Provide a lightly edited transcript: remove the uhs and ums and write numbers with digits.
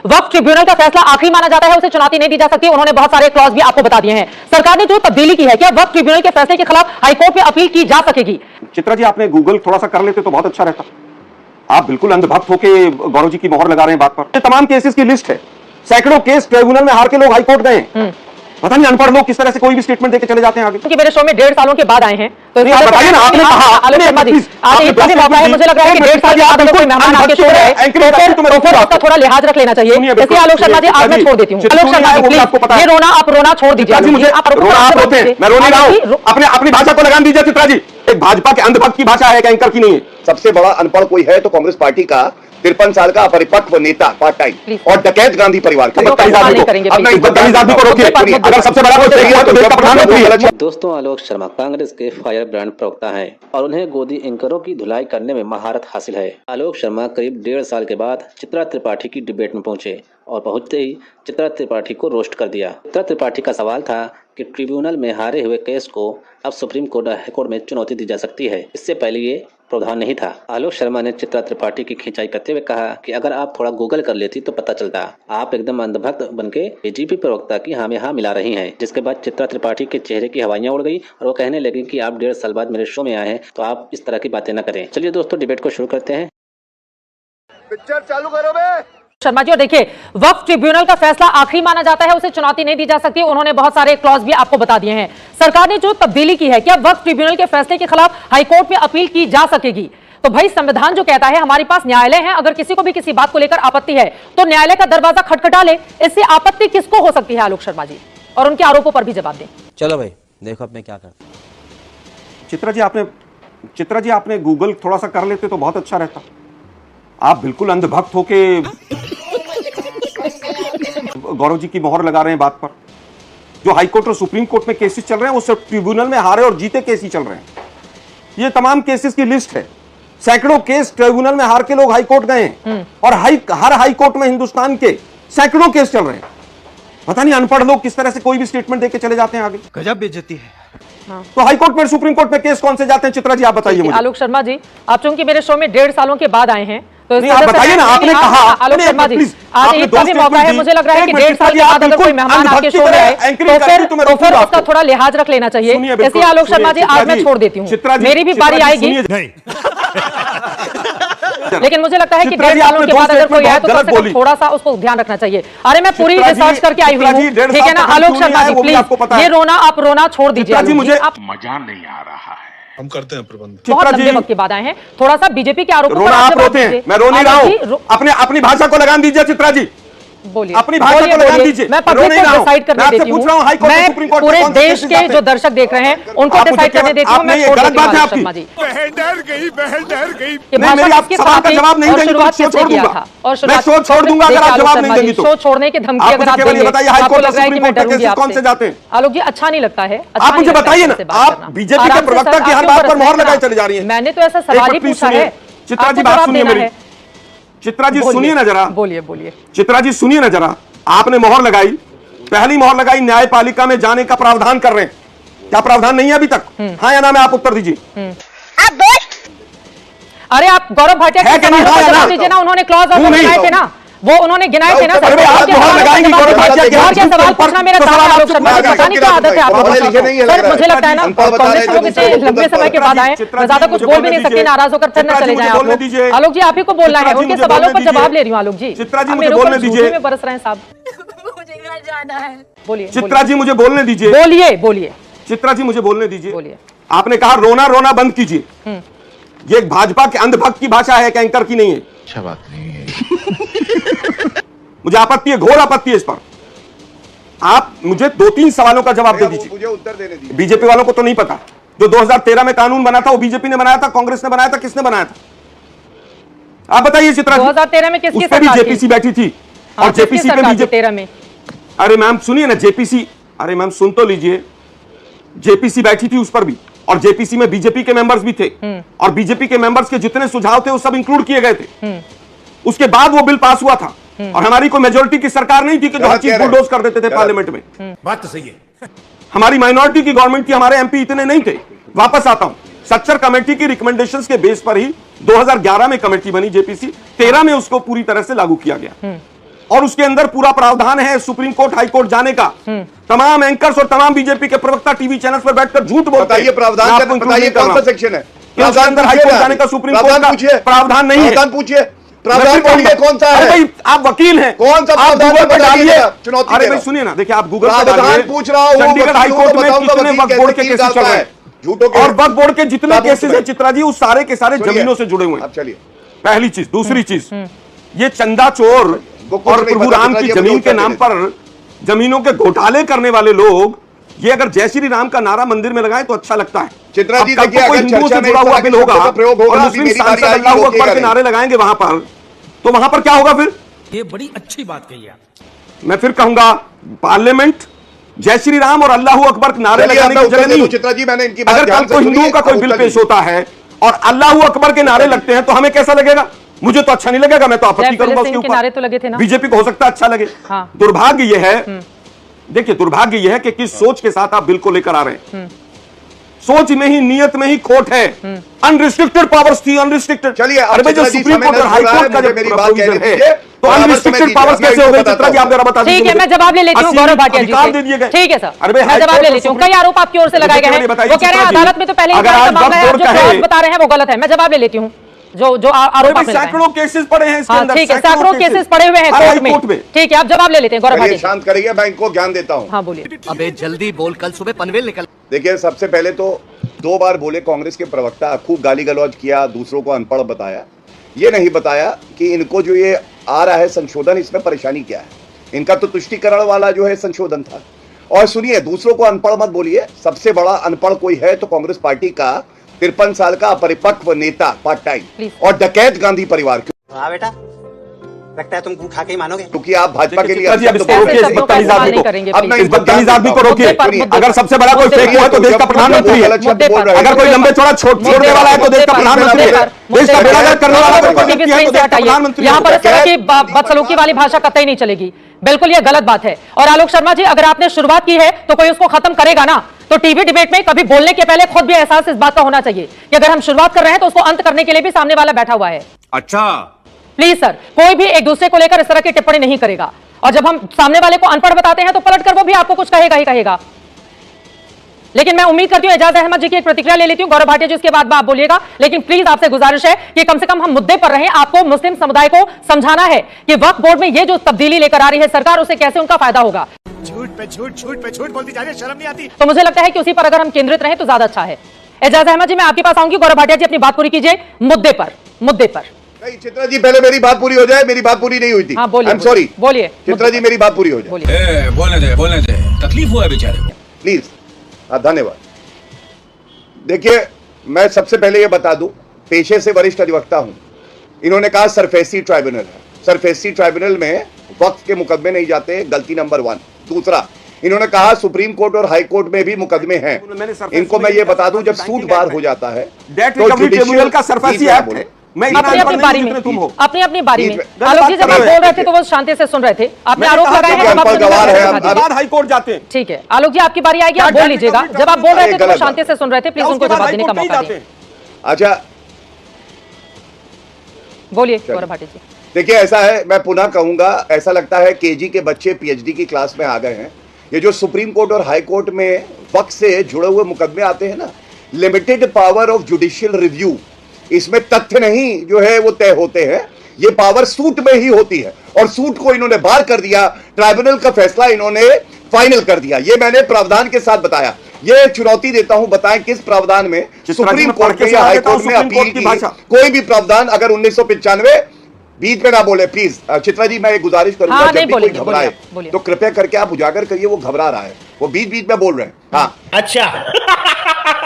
वक्फ tribunal का फैसला आखिरी माना जाता है, उसे चुनौती नहीं दी जा सकती। उन्होंने बहुत सारे क्लॉज भी आपको बता दिए हैं। सरकार ने जो तब्दीली की है, क्या वक्फ ट्रिब्यूनल के फैसले के खिलाफ हाईकोर्ट में अपील की जा सकेगी? चित्रा जी, आपने गूगल थोड़ा सा कर लेते तो बहुत अच्छा रहता। आप बिल्कुल अंधभक्त होके गौरव जी की मोहर लगा रहे हैं बात पर। ये तमाम केसेस की लिस्ट है, सैकड़ों केस ट्रिब्यूनल में हार के लोग हाईकोर्ट गए। पता नहीं अनपढ़ लोग किस तरह से कोई भी स्टेटमेंट देके चले जाते हैं आगे। क्योंकि मेरे शो में 1.5 सालों के बाद आए हैं, तो बताइए ना, आपने कहा मुझे लग रहा है कि 1.5 साल के बाद अगर कोई मेहमान आके शो रहे तो फिर उसका थोड़ा लिहाज रख लेना चाहिए। जैसे आलोक शर्मा जी, आज मैं छोड़ देती हूँ। आलोक शर्मा जी, प्लीज ये रोना आप रोना छोड़ दीजिए। मैं रोने रहा हूँ, अपनी भाषा को लगान दीजिए। चित्रा जी, एक भाजपा के अंधभक्त की भाषा है, एंकर की नहीं है। सबसे बड़ा अनपढ़ कोई है तो कांग्रेस पार्टी का 53 साल का अपरिपक्व नेता पार्ट टाइम और डकैत गांधी परिवार के दोस्तों, आलोक शर्मा कांग्रेस के फायर ब्रांड प्रवक्ता हैं और उन्हें गोदी एंकरों की धुलाई करने में महारत हासिल है। आलोक शर्मा करीब 1.5 साल के बाद चित्रा त्रिपाठी की डिबेट में पहुंचे और पहुंचते ही चित्रा त्रिपाठी को रोस्ट कर दिया। चित्रा त्रिपाठी का सवाल था कि ट्रिब्यूनल में हारे हुए केस को अब सुप्रीम कोर्ट हाईकोर्ट में चुनौती दी जा सकती है। इससे पहले ये प्रावधान नहीं था। आलोक शर्मा ने चित्रा त्रिपाठी की खिंचाई करते हुए कहा कि अगर आप थोड़ा गूगल कर लेती तो पता चलता। आप एकदम अंधभक्त बनके बीजेपी प्रवक्ता की हाँ में हाँ मिला रही हैं। जिसके बाद चित्रा त्रिपाठी के चेहरे की हवाइयां उड़ गई और वो कहने लगी कि आप 1.5 साल बाद मेरे शो में आए हैं तो आप इस तरह की बातें न करें। चलिए दोस्तों, डिबेट को शुरू करते हैं। पिक्चर चालू करो बे। शर्मा जी, और देखिए, वक्फ ट्रिब्यूनल का फैसला आखिरी माना जाता है, उसे चुनौती नहीं दी जा सकती। उन्होंने बहुत सारे क्लॉज भी आपको बता दिए हैं। सरकार ने जो तब्दीली की है, क्या वक्फ ट्रिब्यूनल के फैसले के खिलाफ हाईकोर्ट में अपील की जा सकेगी? तो भाई, संविधान जो कहता है, हमारे पास न्यायालय है, अगर किसी को भी किसी बात को लेकर आपत्ति है तो न्यायालय का दरवाजा खटखटा ले। इससे आपत्ति किसको हो सकती है आलोक शर्मा जी? और उनके आरोपों पर भी जवाब दें। चलो भाई, देखो अब मैं क्या करता। चित्रा जी, आपने गूगल थोड़ा सा कर लेते तो बहुत अच्छा रहता। आप बिल्कुल अंधभक्त होके गौरव जी की मोहर लगा रहे हैं बात पर। जो हाईकोर्ट और सुप्रीम कोर्ट में केसेस चल रहे हैं वो सब ट्रिब्यूनल में हारे और जीते केस ही चल रहे हैं। ये तमाम केसेस की लिस्ट है, सैकड़ों केस ट्रिब्यूनल में हार के लोग हाईकोर्ट गए हैं और हर हाईकोर्ट में हिंदुस्तान के सैकड़ों केस चल रहे हैं। पता नहीं अनपढ़ लोग किस तरह से कोई भी स्टेटमेंट देके चले जाते हैं आगे। गजब बेइज्जती है। तो हाईकोर्ट में, सुप्रीम कोर्ट में केस कौन से जाते हैं? चित्रा जी, आप बताइए मुझे। आलोक शर्मा जी, आप चूंकि मेरे शो में 1.5 सालों के बाद आए हैं तो आप बताइए ना, आपने कहा। आलोक शर्मा जी, आज ईद का भी मौका है, मुझे लग रहा है कि 1.5 साल के बाद अगर कोई मेहमान आपके शो में आए तो फिर उसका थोड़ा लिहाज रख लेना चाहिए। इसलिए आलोक शर्मा जी, आज मैं छोड़ देती हूँ, मेरी भी बारी आएगी। लेकिन मुझे लगता है कि 1.5 सालों के बाद अगर कोई आए तो थोड़ा सा उसको ध्यान रखना चाहिए। अरे मैं पूरी रिसर्च करके आई हुई हूँ, ठीक है ना? आलोक शर्मा जी, प्लीज ये रोना आप रोना छोड़ दीजिए। मुझे मजा नहीं आ रहा है, हम करते हैं प्रबंध। बहुत लंबे वक्त के बाद आए हैं, थोड़ा सा बीजेपी के आरोपों रोना आप रोते हैं, मैं रो नहीं रहा हूँ। अपनी भाषा को लगान दीजिए। चित्रा जी, बोलिए, अपनी भाषा को लगान दीजिए। मैं पब्लिक को डिसाइड करने देती हूँ। मैं पूरे देश के जो दर्शक देख रहे हैं उनको डिसाइड करने देती हूँ। मैं छोड़ देती हूँ आलोक शर्मा जी। बहन डर गई। सवाल का जवाब नहीं देंगे तो शो छोड़ दूंगा। मैं शो छोड़ दूंगा अगर आप जवाब नहीं देंगी तो। शो छोड़ने की धमकी अगर आप देंगे, आपको लग रहा है कि मैं डरूंगी आपसे। कौन से जाते हैं आलोक जी? अच्छा नहीं लगता है। आप मुझे बताइए ना, आप बीजेपी के प्रवक्ता की हर बात पर मोहर लगाए चले जा रही है। मैंने तो ऐसा सवाल ही पूछा है। चित्रा जी, बात सुनिए मेरी। चित्रा जी, सुनिए ना जरा। बोलिए। चित्रा जी, सुनिए ना जरा। आपने मोहर लगाई, पहली मोहर लगाई, न्यायपालिका में जाने का प्रावधान कर रहे हैं। क्या प्रावधान नहीं है अभी तक? हाँ या ना में आप उत्तर दीजिए। अरे आप गौरव भाटिया के सवालों का जवाब दीजिए ना। उन्होंने क्लॉज और गिनाए थे ना, वो उन्होंने गिनाए थे ना। सवाल पूछना मेरा काम है आलोक शर्मा जी, पता नहीं क्या आदत है आपको। सर मुझे लगता है ना, कांग्रेस लोग इतने लंबे समय के बाद आए, ज्यादा कुछ बोल भी नहीं सकते, नाराज होकर फिर न चले जाए आप लोग। आलोक जी, आप ही को बोलना है, उनके सवालों पर जवाब ले रही हूँ। आलोक जी, मेरे ऊपर झूठे में बरस रहे हैं साहब। मुझे घर जाना है। बोलिए। चित्रा जी, मुझे बोलने दीजिए। बोलिए। चित्रा जी, मुझे बोलने दीजिए। बोलिए। आपने कहा रोना बंद कीजिए। ये एक भाजपा के अंधभक्त की भाषा है, एंकर की नहीं है। अच्छा बात नहीं है। मुझे आपत्ति है, घोर आपत्ति है इस पर। आप मुझे 2-3 सवालों का जवाब दे दीजिए। मुझे उत्तर देने दीजिए। बीजेपी वालों को तो नहीं पता। जो 2013 में कानून बना था वो बीजेपी ने बनाया था, कांग्रेस ने बनाया था, किसने बनाया था? आप बताइए चित्रा जी। 2013 में किसकी सरकार थी? जेपीसी बैठी थी और जेपीसी पे बीजेपी। 13 में। अरे मैम सुनिए ना, जेपीसी, अरे मैम सुन तो लीजिए। जेपीसी बैठी थी उस पर भी, और जेपीसी में बीजेपी के मेंबर्स भी थे, और बीजेपी के मेंबर्स के जितने सुझाव थे वो सब इंक्लूड किए गए थे। उसके बाद वो बिल पास हुआ था, और हमारी कोई मेजोरिटी की सरकार नहीं थी कि जो हर चीज बुलडोज कर देते थे पार्लियामेंट में। बात तो सही है। हमारी माइनॉरिटी की गवर्नमेंट थी, हमारे एमपी इतने नहीं थे। वापस आता हूं, सच्चर कमेटी की रिकमेंडेशंस के बेस पर ही 2011 में कमेटी बनी जेपीसी, 13 में उसको पूरी तरह से लागू किया गया। और उसके अंदर पूरा प्रावधान है सुप्रीम कोर्ट हाई कोर्ट जाने का। तमाम एंकर्स और तमाम बीजेपी के प्रवक्ता टीवी चैनल पर बैठकर झूठ बोलते हैं। बताइए प्रावधान, बताइए कौन सा सेक्शन है कि उसके अंदर हाई कोर्ट जाने का सुप्रीम कोर्ट का प्रावधान नहीं है। प्रावधान पूछिए, प्रावधान बोलिए कौन सा है? अरे भाई आप वकील हैं, कौन सा आप गूगल पर डालिए। चुनौती अरे भाई सुनिए ना, देखिए आप गूगल पर प्रावधान डालिए, पूछ रहा हूं, चंडीगढ़ हाई कोर्ट में कितने वक्फ बोर्ड के केसेस चल रहे हैं, झूठों के, और वक्फ बोर्ड के जितने केसेस हैं चित्रा जी, उस सारे के सारे जमीनों से जुड़े हुए हैं। अब चलिए पहली चीज। दूसरी चीज, ये चंदा चोर और प्रभु राम की जमीन के नाम पर जमीनों के घोटाले करने वाले लोग, ये अगर जय श्री राम का नारा मंदिर में लगाए तो अच्छा लगता है। चित्रा जी अब कल देखिए, को कोई अगर हिंदुओं से चर्चा में जुड़ा हुआ बिल होगा का प्रयोग होगा, और अभी मुस्लिम मेरी बारी सांसद आएगी, अल्लाहू वो अकबर के करेगा। नारे लगाएंगे वहां पर, तो वहां पर क्या होगा? फिर ये बड़ी अच्छी बात कही आप। मैं फिर कहूंगा पार्लियामेंट जय श्री राम और अल्लाहू अकबर के नारे चलिए, लगाने अब की मैं जगह उत्तर नहीं। दूं, चित्रा जी मैंने इनकी बात अगर ध्यान कल से को सुनी हिंदुओं का है, कोई अब बिल उत्तर पेश दीजिए। होता है और अल्लाहू अकबर के नारे लगते हैं तो हमें कैसा लगेगा? मुझे तो अच्छा नहीं लगेगा, मैं तो आपत्ति करूंगा उसके नारे तो लगे थे ऊपर। ना। बीजेपी को हो सकता है अच्छा लगे। हाँ। दुर्भाग्य यह है, देखिए दुर्भाग्य यह है कि किस सोच के साथ आप बिल को लेकर आ रहे हैं। सोच में ही, नियत में ही खोट है। अनरिस्ट्रिक्टेड पावर्स थी, अनरिस्ट्रिक्टेड। चलिए, अब अरे भाई जो चित्रा जी, सुप्रीम समय कोर्ट और नष्ट हाई हो रहा है, कोर्ट का मुझे जब मेरी बात प्रोविजन कहने है दीजिए। तो बराबर अनरिस्ट्रिक्टेड समय पावर्स दीजिए, कैसे मैं हो गई? इनको चित्रा जी आप जरा बता दीजिए। ठीक है, मैं जवाब ले लेती हूँ गौरव भाटिया जी अधिकार से। दे दिए गए। ठीक है सर, अरे भाई मैं जवाब ले लेती हूँ। कई आरोप आपकी ओर से लगाए गए हैं, वो कह रहे हैं अदालत में तो पहले ही जाने का मामला है, जो क्लॉज बता रहे हैं वो गलत है। मैं जवाब ले लेती हूँ जो आरोप आपने लगाए हैं। सैकड़ों केसेस पड़े हैं इसके हाँ अंदर, ठीक है, सैकड़ों केसेस पड़े हुए हैं कोर्ट में। ठीक है, आप जवाब ले लेते हैं गौरव चलिए, भाटिया। शांत करिए, मैं इनको ज्ञान देता हूं। हाँ बोलिए। अबे जल्दी बोल, कल सुबह पनवेल निकल। देखिए, सबसे पहले तो 2 बार बोले कांग्रेस के प्रवक्ता, खूब गाली गलौज किया, दूसरों को अनपढ़ बताया। ये नहीं बताया कि इनको जो ये आ रहा है संशोधन, इसमें परेशानी क्या है। इनका तो तुष्टीकरण वाला जो है संशोधन था। और सुनिए, दूसरों को अनपढ़ मत बोलिए। सबसे बड़ा अनपढ़ कोई है तो कांग्रेस पार्टी का 53 साल का अपरिपक्व नेता, पार्ट टाइम और डकैत गांधी परिवार। हाँ बेटा, लगता है तुम खा के ही मानोगे। क्योंकि आप भाजपा के लिए अब इसको रोकिए, इस बदतमीज आदमी को। अब मैं इस बदतमीज आदमी को रोकिए। अगर सबसे बड़ा कोई फेक हुआ है तो देश का प्रधानमंत्री है। अगर कोई लंबे चौड़ा छोड़ने वाला है तो देश का प्रधानमंत्री है। देश का बेड़ा गर्क करने वाला कोई व्यक्ति है तो देश का प्रधानमंत्री है। यहाँ पर इस तरह की बदसलूकी वाली भाषा कतई नहीं चलेगी, बिल्कुल ये गलत बात है। और आलोक शर्मा जी, अगर आपने शुरुआत की है तो कोई उसको खत्म करेगा ना। तो टीवी डिबेट में कभी बोलने के पहले खुद भी एहसास इस बात का होना चाहिए कि अगर हम शुरुआत कर रहे हैं तो उसको अंत करने के लिए भी सामने वाला बैठा हुआ है। अच्छा, प्लीज सर, कोई भी एक दूसरे को लेकर इस तरह की टिप्पणी नहीं करेगा। और जब हम सामने वाले को अनपढ़ बताते हैं तो पलटकर वो भी आपको कुछ कहेगा ही कहेगा। लेकिन मैं उम्मीद करती हूं, एजाज अहमद जी की एक प्रतिक्रिया ले लेती हूं, गौरव भाटिया जी उसके बाद आप बोलिएगा। लेकिन प्लीज आपसे गुजारिश है कि कम से कम हम मुद्दे पर रहें। आपको मुस्लिम समुदाय को समझाना है कि वक्फ बोर्ड में ये जो तब्दीली लेकर आ रही है सरकार, उससे कैसे उनका फायदा होगा। झूठ पे झूठ बोलती जा रही है, शर्म नहीं आती। तो मुझे लगता है कि उसी पर अगर हम केंद्रित रहें तो ज्यादा अच्छा है। एजाज अहमद जी, मैं आपके पास आऊंगी। गौरव भाटिया जी अपनी बात पूरी कीजिए मुद्दे पर। नहीं, चित्रा जी, पहले मेरी बात पूरी हो जाए। मेरी बात पूरी नहीं हुई थी। हाँ बोलिए। आई एम सॉरी, बोलिए चित्रा जी, मेरी बात पूरी हो जाए बोलिए। बोलने दे, तकलीफ हुआ है बेचारे को। प्लीज। धन्यवाद। देखिए, मैं सबसे पहले ये बता दूं, पेशे से वरिष्ठ अधिवक्ता हूं। इन्होंने कहा सरफेसी ट्राइब्यूनल है। सरफेसी ट्राइब्यूनल में वक्फ के मुकदमे नहीं जाते, गलती नंबर 1। दूसरा, इन्होंने कहा सुप्रीम कोर्ट और हाई कोर्ट में भी मुकदमे हैं। इनको मैं ये बता दूं, जब सूट बार हो जाता है डेट रिकवरी ट्रिब्यूनल का सरफेसी एक्ट है। मैं अपनी अपनी बारी में तुम हो अपनी अपनी बारी में। बीच आलोक जी, जब आप बोल रहे थे तो वो शांति से सुन रहे थे। आपने आरोप लगाए हैं, जब आप बाद हाई कोर्ट जाते हैं। ठीक है आलोक जी, आपकी बारी आएगी, आप बोल लीजिएगा। जब आप बोल रहे थे तो वो शांति से सुन रहे थे, प्लीज उनको जवाब देने का मौका दें। अच्छा, बोलिए गौरव भाटिया जी। देखिए, ऐसा है, मैं पुनः कहूंगा, ऐसा लगता है केजी के बच्चे पीएचडी की क्लास में आ गए हैं। ये जो सुप्रीम कोर्ट और हाई कोर्ट में वक्त से जुड़े हुए मुकदमे आते हैं ना, limited power of judicial review, इसमें तथ्य नहीं जो है वो तय होते हैं। ये पावर सूट में ही होती है और सूट को इन्होंने बार कर दिया। ट्राइब्यूनल का फैसला इन्होंने फाइनल कर दिया। ये मैंने प्रावधान के साथ बताया। ये चुनौती देता हूं, बताएं किस प्रावधान में सुप्रीम कोर्ट में या हाई कोर्ट में अपील की कोई भी प्रावधान। अगर 1995, बीच में ना बोले प्लीज। चित्रा जी, मैं एक गुजारिश करूंगा, हाँ, जब भी कोई बोलिए, घबराए बोलिए। तो कृपया करके आप उजागर करिए वो घबरा रहा है, वो बीच बीच में बोल रहे हैं। हाँ, अच्छा